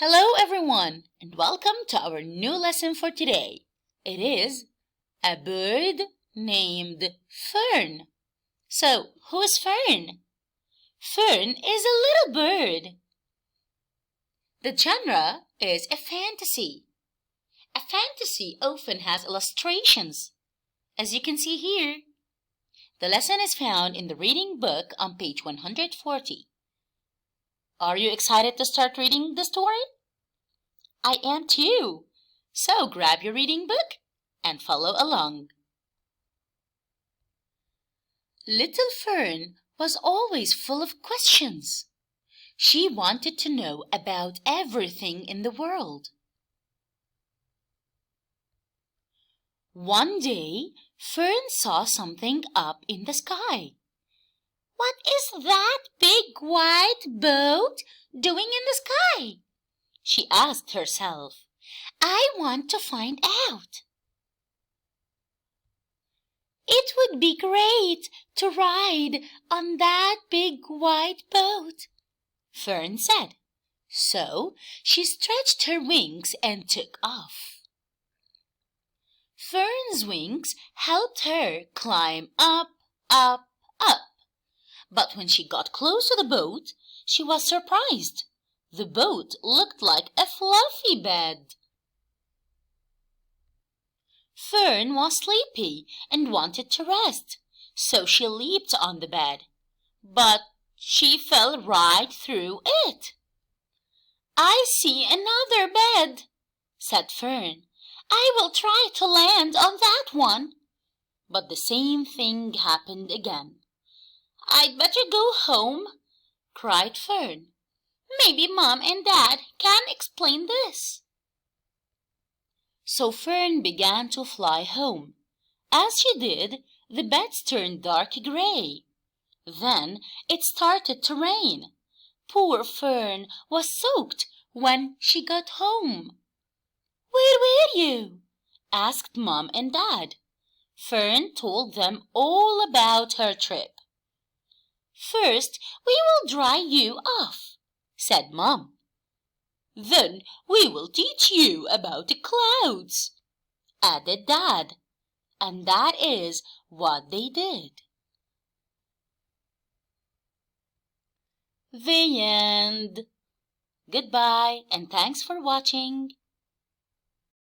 Hello everyone and welcome to our new lesson for today. It is a bird named Fern. So, who is Fern? Fern is a little bird. The genre is a fantasy. A fantasy often has illustrations, as you can see here. The lesson is found in the reading book on page 140. Are you excited to start reading the story? I am too. So grab your reading book and follow along. Little Fern was always full of questions. She wanted to know about everything in the world. One day, Fern saw something up in the sky. What is that big white boat doing in the sky? She asked herself. I want to find out. It would be great to ride on that big white boat, Fern said. So she stretched her wings and took off. Ferns Wings helped her climb up, up, up. But when she got close to the boat, she was surprised. The boat looked like a fluffy bed. Fern was sleepy and wanted to rest, so she leaped on the bed. But she fell right through it. I see another bed, said Fern. I will try to land on that one. But the same thing happened again. I'd better go home, cried Fern. Maybe Mom and Dad can explain this. So Fern began to fly home. As she did, the beds turned dark gray. Then it started to rain. Poor Fern was soaked when she got home. Where were you? Asked Mom and Dad. Fern told them all about her trip. First, we will dry you off, said Mom. Then we will teach you about the clouds, added Dad. And that is what they did. The end. Goodbye and thanks for watching.